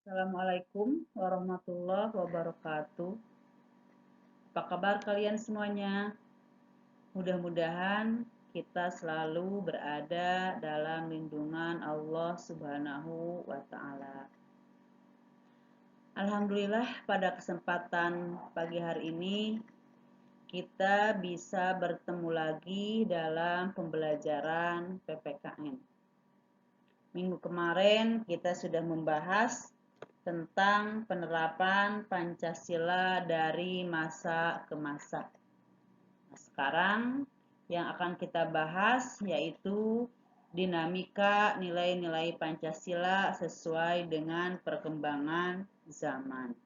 Assalamualaikum warahmatullahi wabarakatuh. Apa kabar kalian semuanya? Mudah-mudahan kita selalu berada dalam lindungan Allah Subhanahu wa Ta'ala. Alhamdulillah, pada kesempatan pagi hari ini kita bisa bertemu lagi dalam pembelajaran PPKN. Minggu kemarin kita sudah membahas tentang penerapan Pancasila dari masa ke masa. Nah, sekarang yang akan kita bahas yaitu dinamika nilai-nilai Pancasila sesuai dengan perkembangan zaman.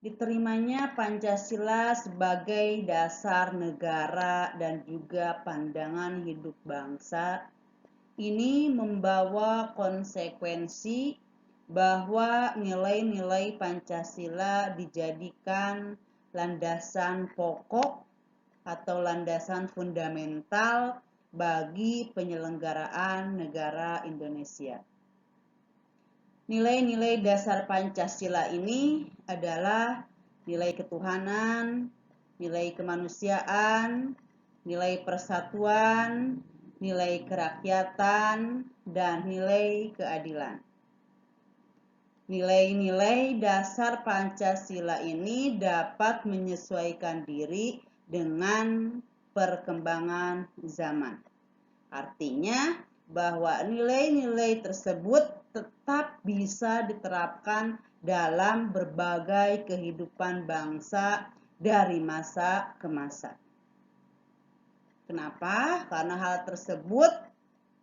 Diterimanya Pancasila sebagai dasar negara dan juga pandangan hidup bangsa, ini membawa konsekuensi bahwa nilai-nilai Pancasila dijadikan landasan pokok atau landasan fundamental bagi penyelenggaraan negara Indonesia. Nilai-nilai dasar Pancasila ini adalah nilai ketuhanan, nilai kemanusiaan, nilai persatuan, nilai kerakyatan, dan nilai keadilan. Nilai-nilai dasar Pancasila ini dapat menyesuaikan diri dengan perkembangan zaman. Artinya bahwa nilai-nilai tersebut tetap bisa diterapkan dalam berbagai kehidupan bangsa dari masa ke masa. Kenapa? Karena hal tersebut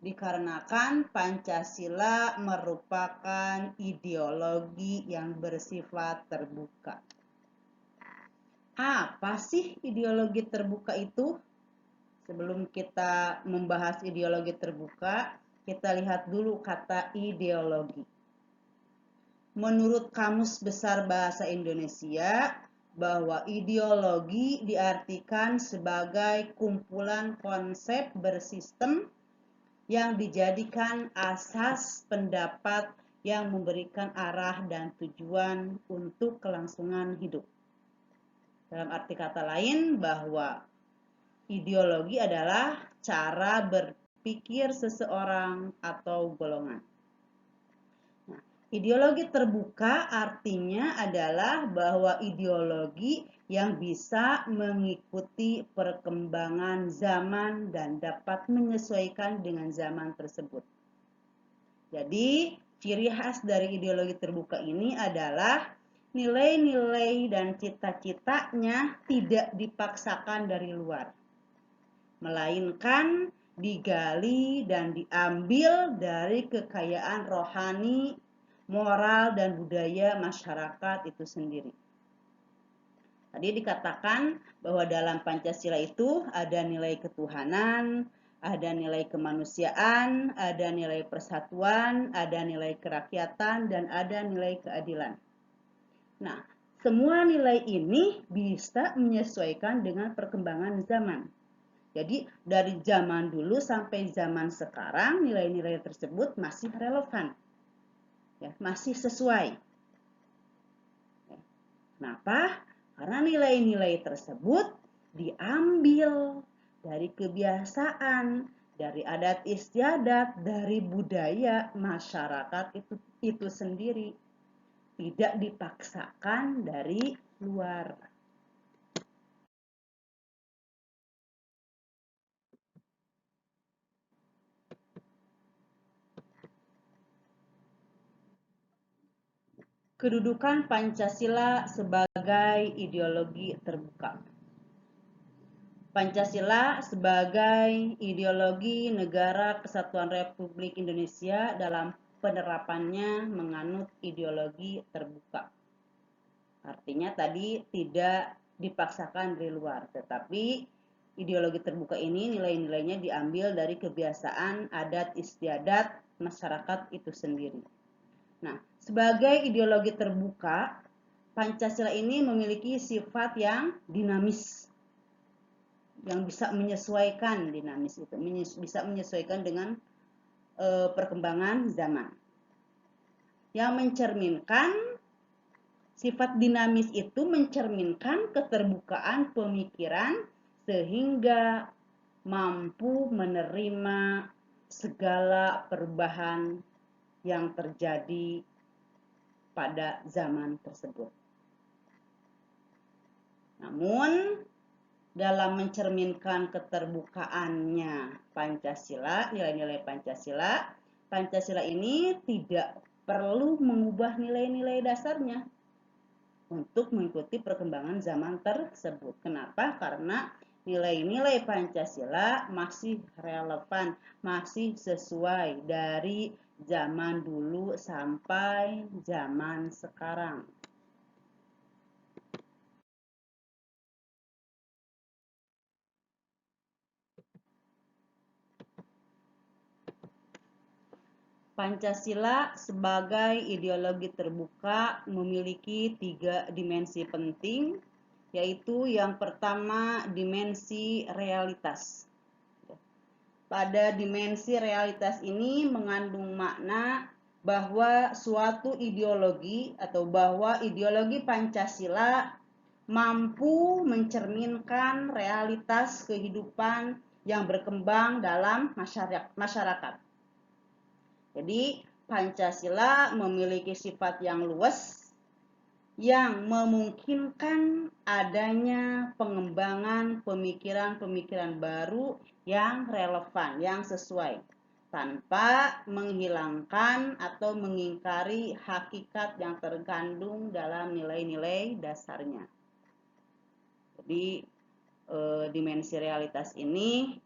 dikarenakan Pancasila merupakan ideologi yang bersifat terbuka. Apa sih ideologi terbuka itu? Sebelum kita membahas ideologi terbuka, kita lihat dulu kata ideologi. Menurut Kamus Besar Bahasa Indonesia, bahwa ideologi diartikan sebagai kumpulan konsep bersistem yang dijadikan asas pendapat yang memberikan arah dan tujuan untuk kelangsungan hidup. Dalam arti kata lain, bahwa ideologi adalah cara berpikir seseorang atau golongan. Nah, ideologi terbuka artinya adalah bahwa ideologi yang bisa mengikuti perkembangan zaman dan dapat menyesuaikan dengan zaman tersebut. Jadi, ciri khas dari ideologi terbuka ini adalah nilai-nilai dan cita-citanya tidak dipaksakan dari luar, melainkan digali dan diambil dari kekayaan rohani, moral, dan budaya masyarakat itu sendiri. Tadi dikatakan bahwa dalam Pancasila itu ada nilai ketuhanan, ada nilai kemanusiaan, ada nilai persatuan, ada nilai kerakyatan, dan ada nilai keadilan. Nah, semua nilai ini bisa menyesuaikan dengan perkembangan zaman. Jadi dari zaman dulu sampai zaman sekarang nilai-nilai tersebut masih relevan, ya, masih sesuai. Kenapa? Karena nilai-nilai tersebut diambil dari kebiasaan, dari adat istiadat, dari budaya masyarakat itu sendiri, tidak dipaksakan dari luar. Kedudukan Pancasila sebagai ideologi terbuka. Pancasila sebagai ideologi Negara Kesatuan Republik Indonesia dalam penerapannya menganut ideologi terbuka. Artinya tadi tidak dipaksakan dari luar, tetapi ideologi terbuka ini nilai-nilainya diambil dari kebiasaan adat istiadat masyarakat itu sendiri. Nah, sebagai ideologi terbuka, Pancasila ini memiliki sifat yang dinamis, yang bisa menyesuaikan bisa menyesuaikan dengan perkembangan zaman. Yang mencerminkan sifat dinamis itu mencerminkan keterbukaan pemikiran sehingga mampu menerima segala perubahan yang terjadi pada zaman tersebut. Namun, dalam mencerminkan keterbukaannya Pancasila, nilai-nilai Pancasila, Pancasila ini tidak perlu mengubah nilai-nilai dasarnya untuk mengikuti perkembangan zaman tersebut. Kenapa? Karena nilai-nilai Pancasila masih relevan, masih sesuai dari zaman dulu sampai zaman sekarang. Pancasila sebagai ideologi terbuka memiliki 3 dimensi penting, yaitu yang pertama dimensi realitas. Pada dimensi realitas ini mengandung makna bahwa suatu ideologi atau bahwa ideologi Pancasila mampu mencerminkan realitas kehidupan yang berkembang dalam masyarakat. Jadi Pancasila memiliki sifat yang luas yang memungkinkan adanya pengembangan pemikiran-pemikiran baru yang relevan, yang sesuai, tanpa menghilangkan atau mengingkari hakikat yang terkandung dalam nilai-nilai dasarnya. Jadi dimensi realitas ini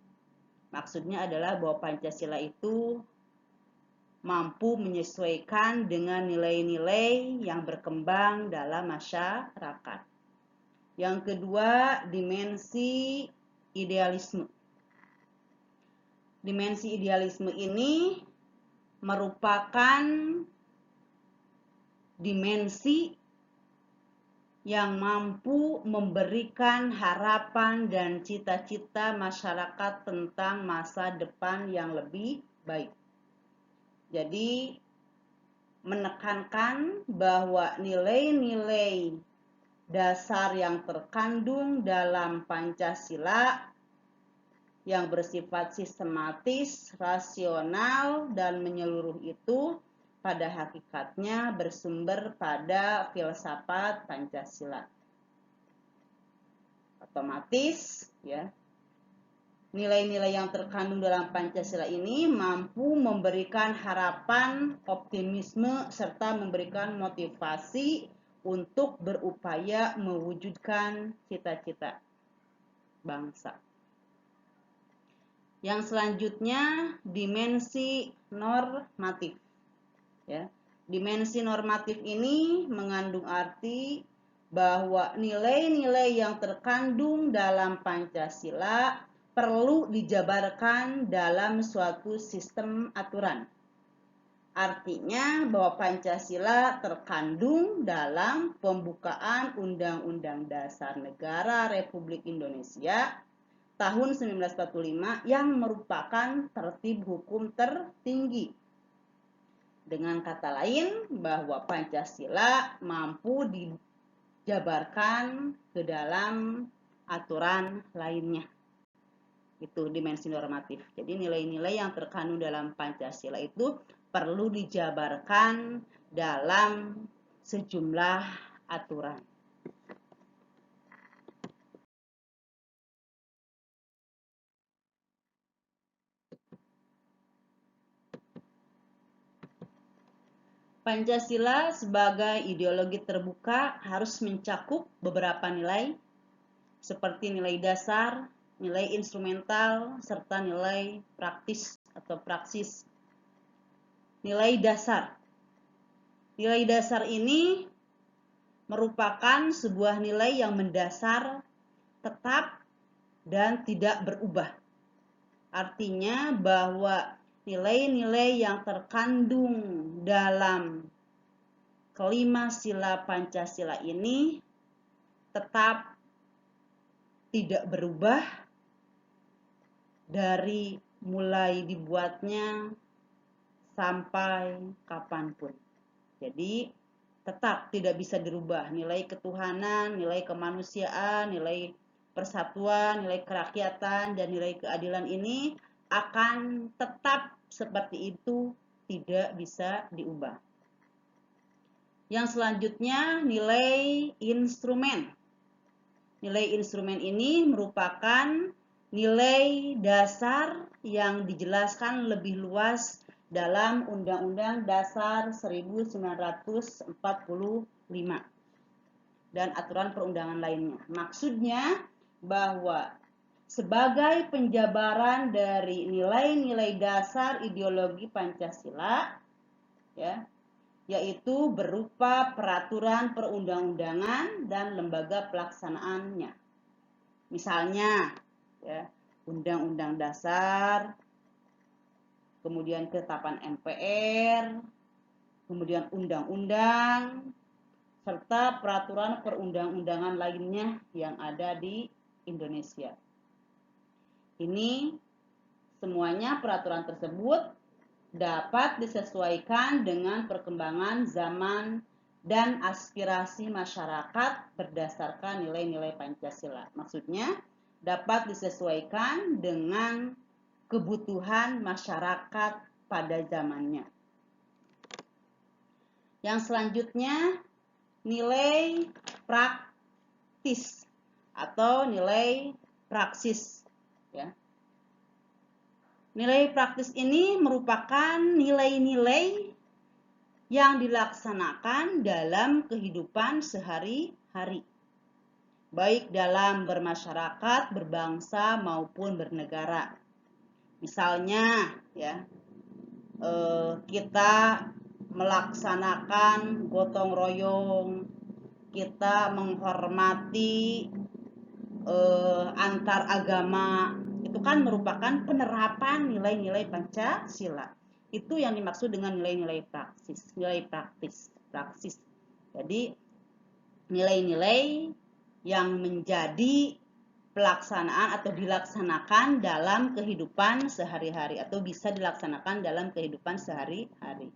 maksudnya adalah bahwa Pancasila itu mampu menyesuaikan dengan nilai-nilai yang berkembang dalam masyarakat. Yang kedua, dimensi idealisme. Dimensi idealisme ini merupakan dimensi yang mampu memberikan harapan dan cita-cita masyarakat tentang masa depan yang lebih baik. Jadi menekankan bahwa nilai-nilai dasar yang terkandung dalam Pancasila yang bersifat sistematis, rasional, dan menyeluruh itu pada hakikatnya bersumber pada filsafat Pancasila. Otomatis, ya, nilai-nilai yang terkandung dalam Pancasila ini mampu memberikan harapan, optimisme, serta memberikan motivasi untuk berupaya mewujudkan cita-cita bangsa. Yang selanjutnya, dimensi normatif. Ya, dimensi normatif ini mengandung arti bahwa nilai-nilai yang terkandung dalam Pancasila perlu dijabarkan dalam suatu sistem aturan. Artinya bahwa Pancasila terkandung dalam pembukaan Undang-Undang Dasar Negara Republik Indonesia tahun 1945 yang merupakan tertib hukum tertinggi. Dengan kata lain, bahwa Pancasila mampu dijabarkan ke dalam aturan lainnya. Itu dimensi normatif. Jadi nilai-nilai yang terkandung dalam Pancasila itu perlu dijabarkan dalam sejumlah aturan. Pancasila sebagai ideologi terbuka harus mencakup beberapa nilai seperti nilai dasar, nilai instrumental, serta nilai praktis atau praksis. Nilai dasar. Nilai dasar ini merupakan sebuah nilai yang mendasar, tetap, dan tidak berubah. Artinya bahwa nilai-nilai yang terkandung dalam kelima sila Pancasila ini tetap tidak berubah dari mulai dibuatnya sampai kapanpun. Jadi tetap tidak bisa dirubah nilai ketuhanan, nilai kemanusiaan, nilai persatuan, nilai kerakyatan, dan nilai keadilan ini akan tetap seperti itu, tidak bisa diubah. Yang selanjutnya nilai instrumen. Nilai instrumen ini merupakan nilai dasar yang dijelaskan lebih luas dalam Undang-Undang Dasar 1945 dan aturan perundangan lainnya. Maksudnya bahwa sebagai penjabaran dari nilai-nilai dasar ideologi Pancasila, ya, yaitu berupa peraturan perundang-undangan dan lembaga pelaksanaannya. Misalnya, ya, Undang-Undang Dasar, kemudian ketetapan MPR, kemudian undang-undang, serta peraturan perundang-undangan lainnya yang ada di Indonesia. Ini semuanya peraturan tersebut dapat disesuaikan dengan perkembangan zaman dan aspirasi masyarakat berdasarkan nilai-nilai Pancasila. Maksudnya dapat disesuaikan dengan kebutuhan masyarakat pada zamannya. Yang selanjutnya nilai praktis atau nilai praksis, ya. Nilai praktis ini merupakan nilai-nilai yang dilaksanakan dalam kehidupan sehari-hari, baik dalam bermasyarakat, berbangsa maupun bernegara. Misalnya, ya, kita melaksanakan gotong royong, kita menghormati antar agama, itu kan merupakan penerapan nilai-nilai Pancasila. Itu yang dimaksud dengan nilai-nilai praksis, nilai praksis. Jadi nilai-nilai yang menjadi pelaksanaan atau dilaksanakan dalam kehidupan sehari-hari atau bisa dilaksanakan dalam kehidupan sehari-hari.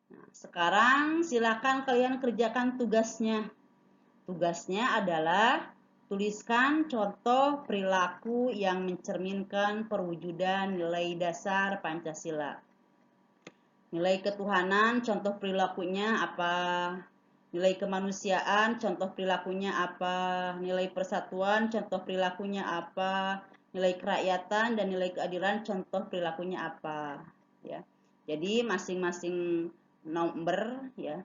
Nah, sekarang silakan kalian kerjakan tugasnya. Tugasnya adalah tuliskan contoh perilaku yang mencerminkan perwujudan nilai dasar Pancasila. Nilai ketuhanan, contoh perilakunya apa? Nilai kemanusiaan, contoh perilakunya apa? Nilai persatuan, contoh perilakunya apa? Nilai kerakyatan dan nilai keadilan, contoh perilakunya apa? Ya. Jadi masing-masing nomor, ya,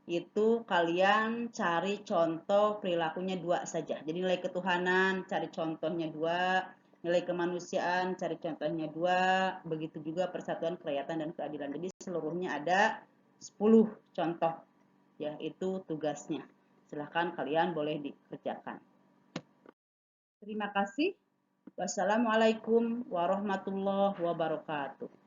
itu kalian cari contoh perilakunya 2 saja. Jadi nilai ketuhanan cari contohnya 2, nilai kemanusiaan cari contohnya 2, begitu juga persatuan, kerakyatan dan keadilan. Jadi seluruhnya ada 10 contoh, ya, itu tugasnya. Silahkan kalian boleh dikerjakan. Terima kasih. Wassalamualaikum warahmatullahi wabarakatuh.